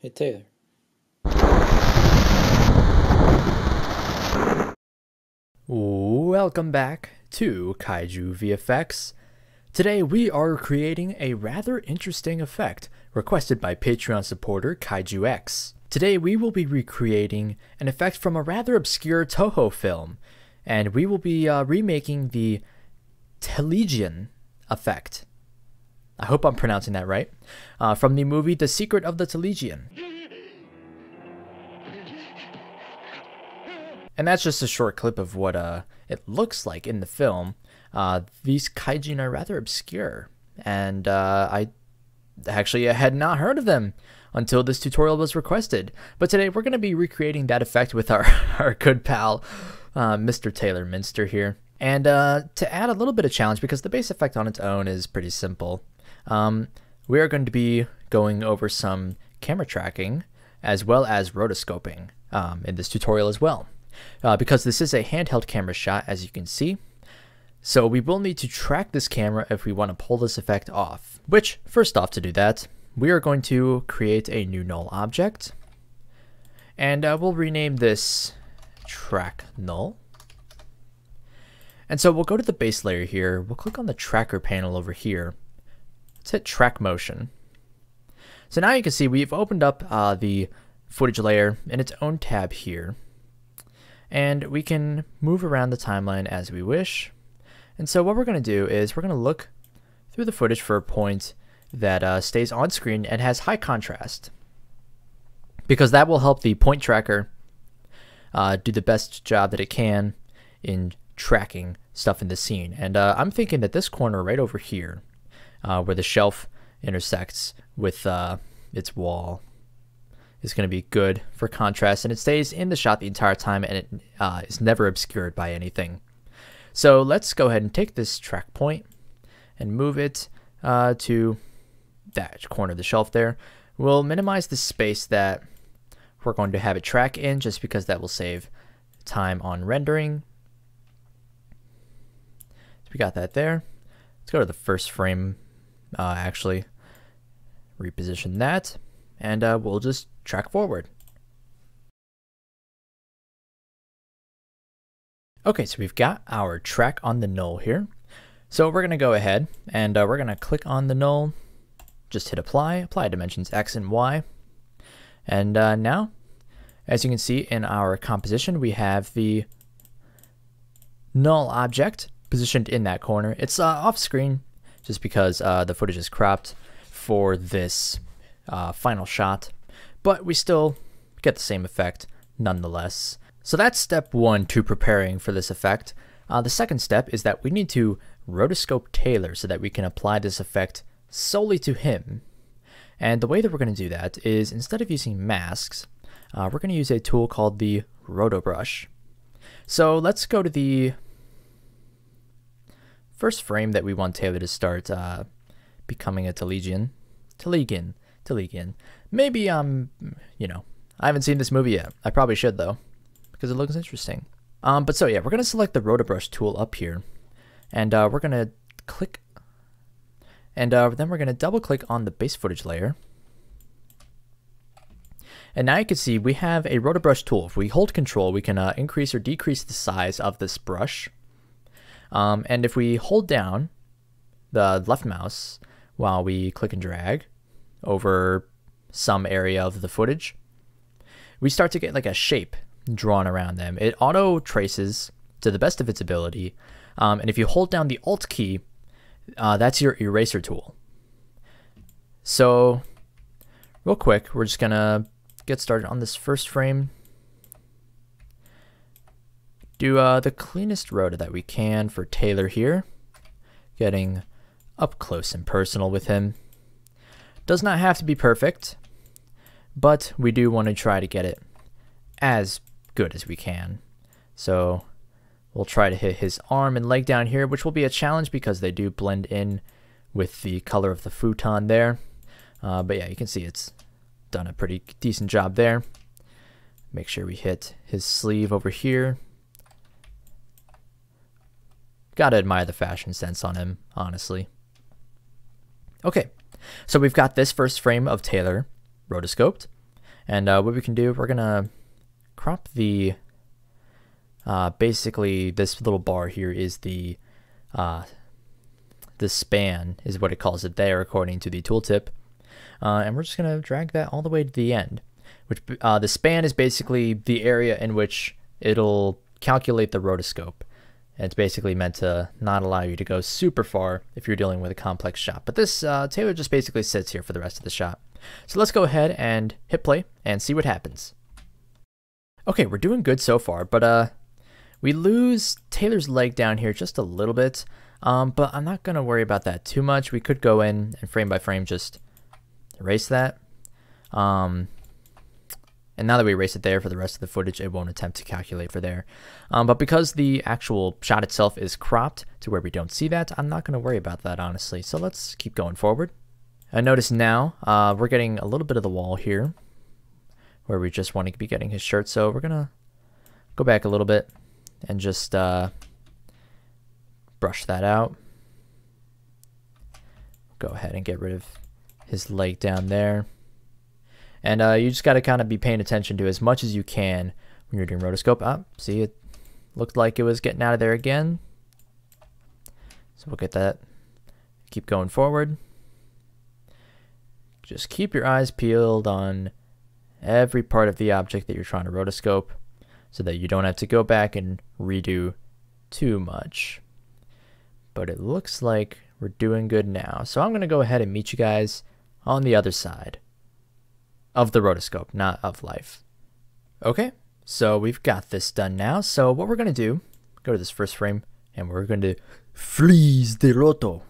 Hey Taylor. Welcome back to KaijuVFX. Today we are creating a rather interesting effect requested by Patreon supporter KaijuX. Today we will be recreating an effect from a rather obscure TOHO film, and we will be remaking the Telegian effect. I hope I'm pronouncing that right. From the movie The Secret of the Telegian. And that's just a short clip of what it looks like in the film. These kaijin are rather obscure, and I actually had not heard of them until this tutorial was requested. But today we're going to be recreating that effect with our good pal, Mr. Taylor Minster here. And to add a little bit of challenge, because the base effect on its own is pretty simple, we are going to be going over some camera tracking as well as rotoscoping in this tutorial as well. Because this is a handheld camera shot, as you can see. So we will need to track this camera if we want to pull this effect off. Which, first off, to do that, we are going to create a new null object. And we'll rename this track null. And so we'll go to the base layer here. We'll click on the tracker panel over here. Let's hit track motion. So now you can see we've opened up the footage layer in its own tab here. And we can move around the timeline as we wish. And so what we're going to do is we're going to look through the footage for a point that stays on screen and has high contrast, because that will help the point tracker do the best job that it can in tracking stuff in the scene. And I'm thinking that this corner right over here, where the shelf intersects with its wall, is going to be good for contrast, and it stays in the shot the entire time, and it is never obscured by anything. So let's go ahead and take this track point and move it to that corner of the shelf there. We'll minimize the space that we're going to have it track in, just because that will save time on rendering. So we got that there. Let's go to the first frame, actually reposition that, and we'll just track forward. Okay, so we've got our track on the null here. So we're going to go ahead and we're going to click on the null, just hit apply dimensions X and Y. And now, as you can see in our composition, we have the null object positioned in that corner. It's off screen just because the footage is cropped for this final shot, but we still get the same effect nonetheless. So that's step one to preparing for this effect. The second step is that we need to rotoscope Taylor so that we can apply this effect solely to him. And the way that we're going to do that is, instead of using masks, we're going to use a tool called the Rotor Brush. So let's go to the first frame that we want Taylor to start becoming a Telegian. Maybe, you know, I haven't seen this movie yet. I probably should, though, because it looks interesting. But so yeah, we're going to select the Rotobrush tool up here, and we're going to click, and then we're going to double click on the base footage layer. And now you can see we have a Rotobrush tool. If we hold Control, we can increase or decrease the size of this brush. And if we hold down the left mouse while we click and drag over some area of the footage, we start to get like a shape drawn around them. It auto traces to the best of its ability, and if you hold down the Alt key, that's your eraser tool. So real quick, we're just gonna get started on this first frame. Do the cleanest roto that we can for Taylor here, getting up close and personal with him. Does not have to be perfect, but we do want to try to get it as good as we can. So we'll try to hit his arm and leg down here, which will be a challenge because they do blend in with the color of the futon there. But yeah, you can see it's done a pretty decent job there. Make sure we hit his sleeve over here. Gotta admire the fashion sense on him, honestly. Okay, so we've got this first frame of Taylor rotoscoped. And what we can do, we're gonna crop the, basically this little bar here is the span is what it calls it there according to the tooltip. And we're just gonna drag that all the way to the end, which the span is basically the area in which it'll calculate the rotoscope. And it's basically meant to not allow you to go super far if you're dealing with a complex shot. But this tailor just basically sits here for the rest of the shot. So let's go ahead and hit play and see what happens. Okay, we're doing good so far, but we lose Taylor's leg down here just a little bit. But I'm not gonna worry about that too much. We could go in and frame by frame just erase that. And now that we erase it there, for the rest of the footage, it won't attempt to calculate for there. But because the actual shot itself is cropped to where we don't see that, I'm not going to worry about that, honestly. So let's keep going forward. I notice now we're getting a little bit of the wall here where we just want to be getting his shirt. So we're going to go back a little bit and just brush that out. Go ahead and get rid of his leg down there. And you just got to kind of be paying attention to as much as you can when you're doing rotoscope. See, it looked like it was getting out of there again. So we'll get that. Keep going forward. Just keep your eyes peeled on every part of the object that you're trying to rotoscope so that you don't have to go back and redo too much. But it looks like we're doing good now. So I'm going to go ahead and meet you guys on the other side of the rotoscope, not of life. Okay, so we've got this done now. So what we're going to do, go to this first frame, and we're going to freeze the roto.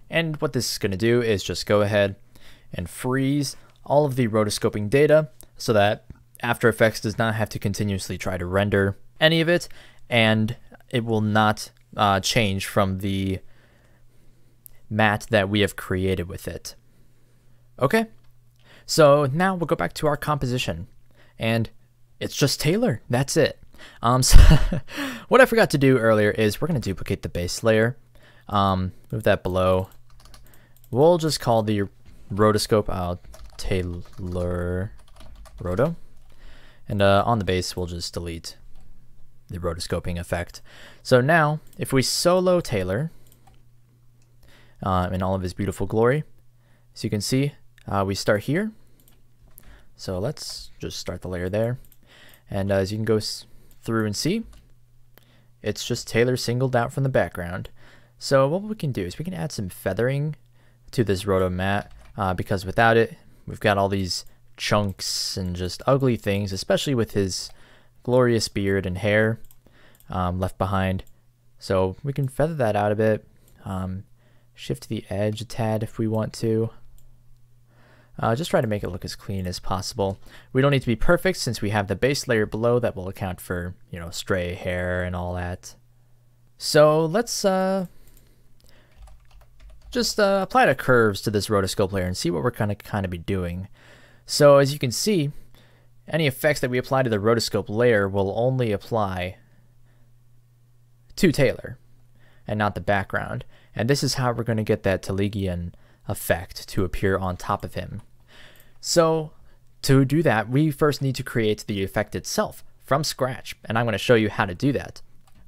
And what this is going to do is just go ahead and freeze all of the rotoscoping data so that After Effects does not have to continuously try to render any of it, and it will not change from the matte that we have created with it. Okay, so now we'll go back to our composition, and it's just Taylor. That's it. So what I forgot to do earlier is we're going to duplicate the base layer, move that below. We'll just call the rotoscope Taylor Roto, and on the base we'll just delete the rotoscoping effect. So now if we solo Taylor in all of his beautiful glory, as you can see, we start here. So let's just start the layer there, and as you can go through and see, it's just Taylor singled out from the background. So what we can do is we can add some feathering to this roto matte, because without it we've got all these chunks and just ugly things, especially with his glorious beard and hair left behind. So we can feather that out a bit, shift the edge a tad if we want to. Just try to make it look as clean as possible. We don't need to be perfect since we have the base layer below that will account for, you know, stray hair and all that. So let's just apply the curves to this rotoscope layer and see what we're kind of be doing. So as you can see, any effects that we apply to the rotoscope layer will only apply to Taylor and not the background. And this is how we're going to get that Telegian effect to appear on top of him. So to do that, we first need to create the effect itself from scratch, and I'm going to show you how to do that.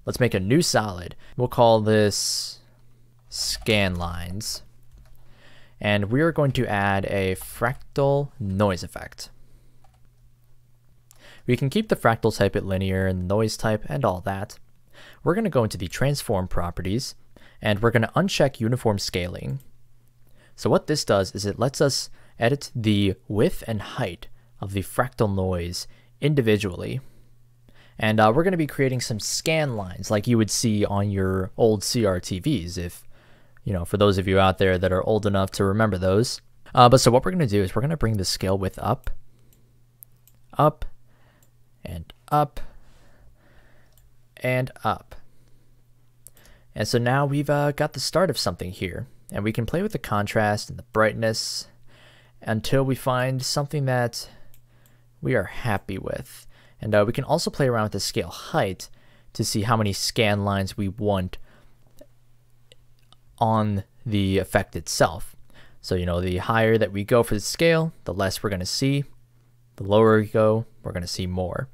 Let's make a new solid. We'll call this scan lines, and we're going to add a fractal noise effect. We can keep the fractal type at linear and noise type and all that. We're going to go into the transform properties, and we're going to uncheck uniform scaling. So what this does is it lets us edit the width and height of the fractal noise individually. And we're going to be creating some scan lines like you would see on your old CRTVs, if, you know, for those of you out there that are old enough to remember those. But so what we're going to do is we're going to bring the scale width up, up, and up, and up. And so now we've got the start of something here. And we can play with the contrast and the brightness until we find something that we are happy with. And we can also play around with the scale height to see how many scan lines we want on the effect itself. So, you know, the higher that we go for the scale, the less we're going to see. The lower we go, we're going to see more.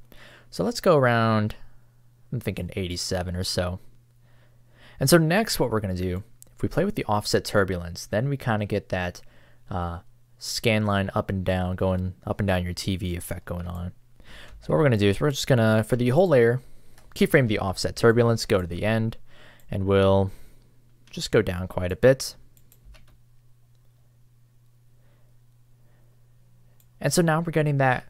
So let's go around, I'm thinking 87 or so. And so next what we're going to do, if we play with the offset turbulence, then we kind of get that scan line up and down, going up and down your TV effect going on. So what we're going to do is we're just going to, for the whole layer, keyframe the offset turbulence, go to the end, and we'll just go down quite a bit. And so now we're getting that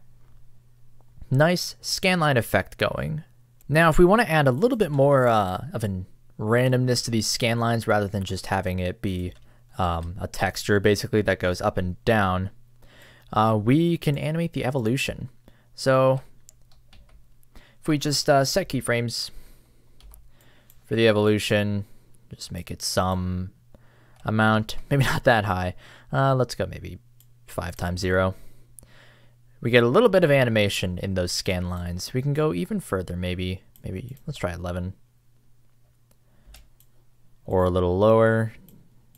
nice scanline effect going. Now, if we want to add a little bit more of a randomness to these scan lines rather than just having it be a texture basically that goes up and down, we can animate the evolution. So if we just set keyframes for the evolution, just make it some amount, maybe not that high. Let's go maybe 5 times 0. We get a little bit of animation in those scan lines. We can go even further, maybe let's try 11. Or a little lower,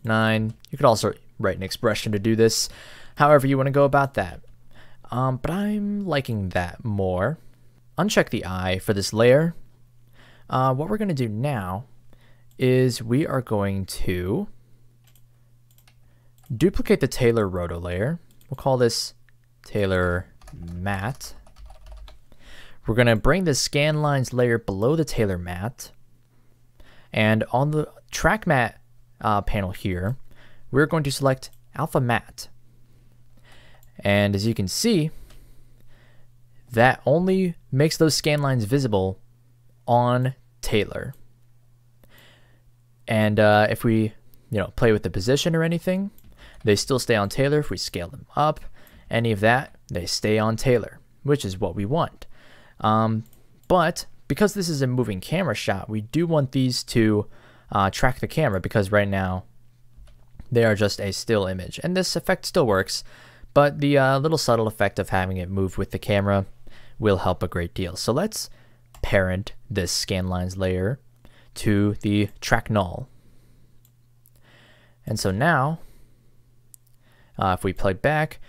9. You could also write an expression to do this, however you want to go about that. But I'm liking that more. Uncheck the eye for this layer. What we're going to do now is we are going to duplicate the Tailor Roto layer. We'll call this Tailor Matte. We're going to bring the scan lines layer below the Tailor Matte. And on the track matte panel here, we're going to select Alpha Matte. And as you can see, that only makes those scan lines visible on Tailor. And if we, play with the position or anything, they still stay on Tailor. If we scale them up, any of that, they stay on Tailor, which is what we want. But because this is a moving camera shot, we do want these to track the camera, because right now they are just a still image. And this effect still works, but the little subtle effect of having it move with the camera will help a great deal. So let's parent this scan lines layer to the track null. And so now, if we play back,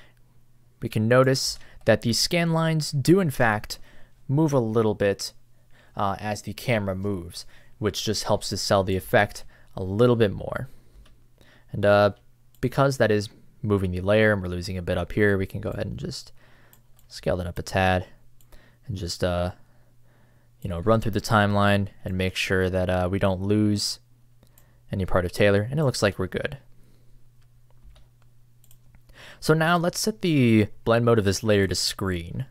we can notice that these scan lines do in fact move a little bit as the camera moves, which just helps to sell the effect a little bit more. And because that is moving the layer and we're losing a bit up here, we can go ahead and just scale that up a tad and just run through the timeline and make sure that we don't lose any part of Tailor, and it looks like we're good. So now let's set the blend mode of this layer to screen.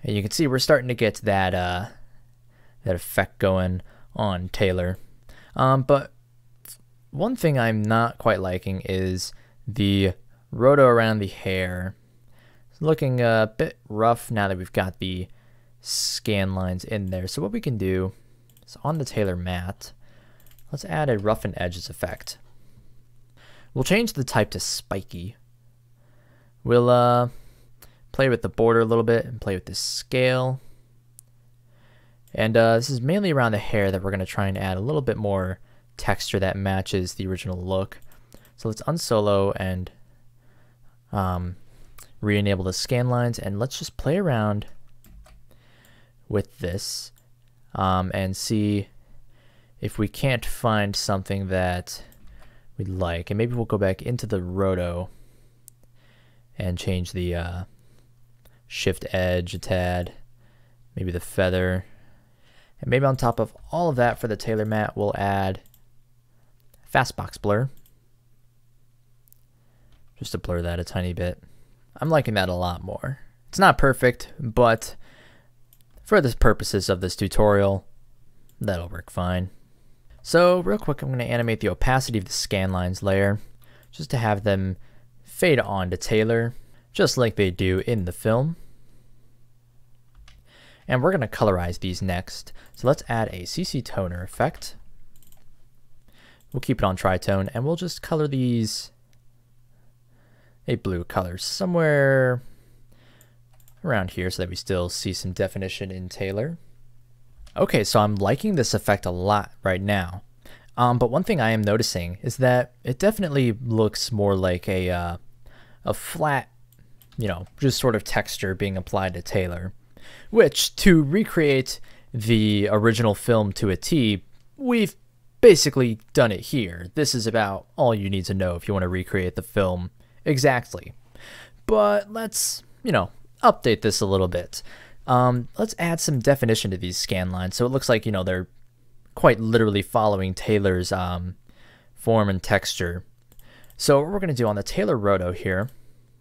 And you can see we're starting to get that that effect going on Tailor. But one thing I'm not quite liking is the roto around the hair. It's looking a bit rough now that we've got the scan lines in there. So what we can do is on the Tailor Matte, let's add a roughen edges effect. We'll change the type to spiky. We'll play with the border a little bit and play with the scale. And this is mainly around the hair that we're going to try and add a little bit more texture that matches the original look. So let's unsolo and re-enable the scan lines, and let's just play around with this and see if we can't find something that we like. And maybe we'll go back into the roto and change the shift edge a tad, maybe the feather, and maybe on top of all of that for the Tailor Matte we'll add fastbox blur, just to blur that a tiny bit. I'm liking that a lot more. It's not perfect, but for the purposes of this tutorial, that'll work fine. So real quick, I'm going to animate the opacity of the scan lines layer just to have them fade on to Tailor, just like they do in the film. And we're going to colorize these next. So let's add a CC toner effect. We'll keep it on tritone, and we'll just color these a blue color somewhere around here so that we still see some definition in Tailor. Okay, so I'm liking this effect a lot right now. But one thing I am noticing is that it definitely looks more like a flat, just sort of texture being applied to Taylor, which, to recreate the original film to a T, we've basically done it here. This is about all you need to know if you want to recreate the film exactly. But let's, update this a little bit. Let's add some definition to these scan lines so it looks like, they're quite literally following Taylor's form and texture. So what we're going to do on the Taylor roto here,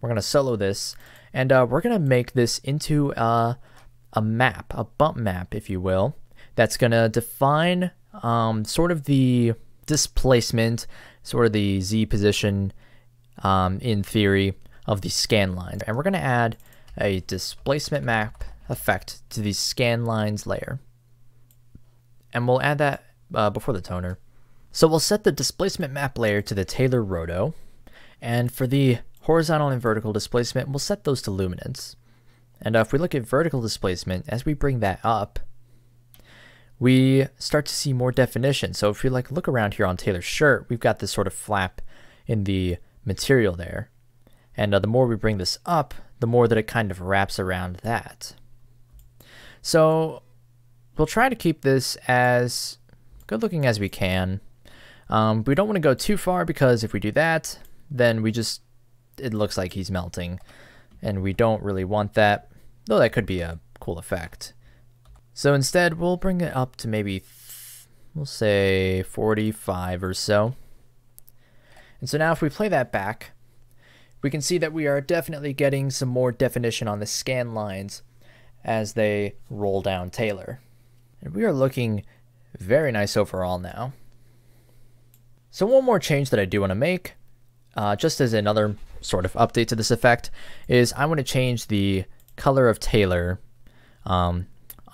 we're going to solo this, and we're going to make this into a map, a bump map, if you will, that's going to define sort of the displacement, sort of the Z position in theory of the scan line. And we're going to add a displacement map effect to the scan lines layer. And we'll add that before the toner. So we'll set the displacement map layer to the Taylor roto. And for the horizontal and vertical displacement, we'll set those to luminance. And if we look at vertical displacement, as we bring that up, we start to see more definition. So if you look around here on Taylor's shirt, we've got this sort of flap in the material there. And the more we bring this up, the more that it kind of wraps around that. So we'll try to keep this as good looking as we can. We don't want to go too far because if we do that, then it looks like he's melting. And we don't really want that, though that could be a cool effect. So instead, we'll bring it up to maybe, we'll say 45 or so. And so now if we play that back, we can see that we are definitely getting some more definition on the scan lines as they roll down Taylor. And we are looking very nice overall now. So one more change that I do want to make, just as another sort of update to this effect, is I want to change the color of Taylor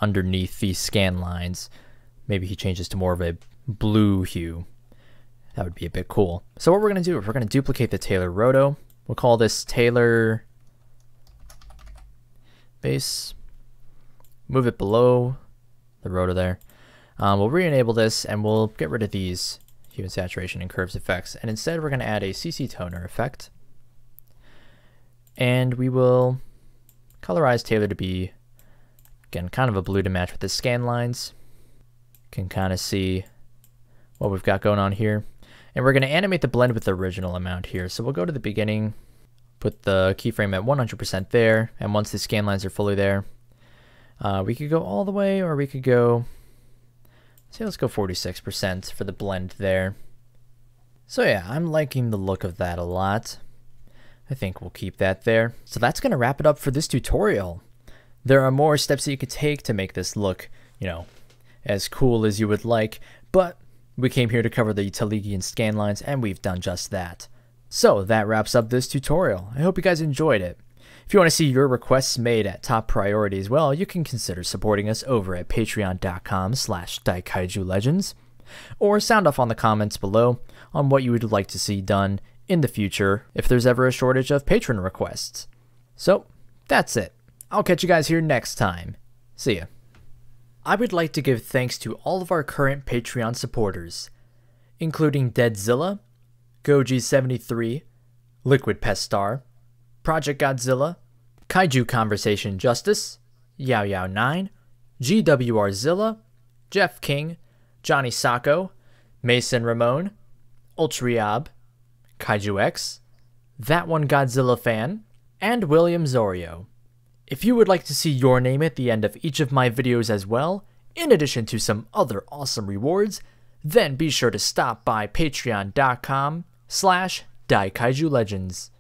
underneath these scan lines. Maybe he changes to more of a blue hue. That would be a bit cool. So what we're going to do is we're going to duplicate the Taylor roto. We'll call this Taylor base. Move it below the roto there. We'll re-enable this and we'll get rid of these hue and saturation and curves effects. And instead we're going to add a CC toner effect. And we will colorize Taylor to be, again, kind of a blue to match with the scan lines. Can kind of see what we've got going on here. And we're going to animate the blend with the original amount here. So we'll go to the beginning, put the keyframe at 100% there. And once the scan lines are fully there, we could go all the way, or we could go, say, let's go 46% for the blend there. So yeah, I'm liking the look of that a lot. I think we'll keep that there. So that's going to wrap it up for this tutorial. There are more steps that you could take to make this look, as cool as you would like, but we came here to cover the Telegian scan lines, and we've done just that. So that wraps up this tutorial. I hope you guys enjoyed it. If you want to see your requests made at top priority as well, you can consider supporting us over at patreon.com/DaikaijuLegends, or sound off on the comments below on what you would like to see done in the future if there's ever a shortage of patron requests. So that's it. I'll catch you guys here next time. See ya. I would like to give thanks to all of our current Patreon supporters, including Deadzilla, Goji73, Liquid Pestar, Project Godzilla, Kaiju Conversation Justice, Yao9, GWRzilla, Jeff King, Johnny Sacco, Mason Ramone, Ultriab, KaijuX, That One Godzilla Fan, and William Zorio. If you would like to see your name at the end of each of my videos as well, in addition to some other awesome rewards, then be sure to stop by patreon.com/DaikaijuLegends.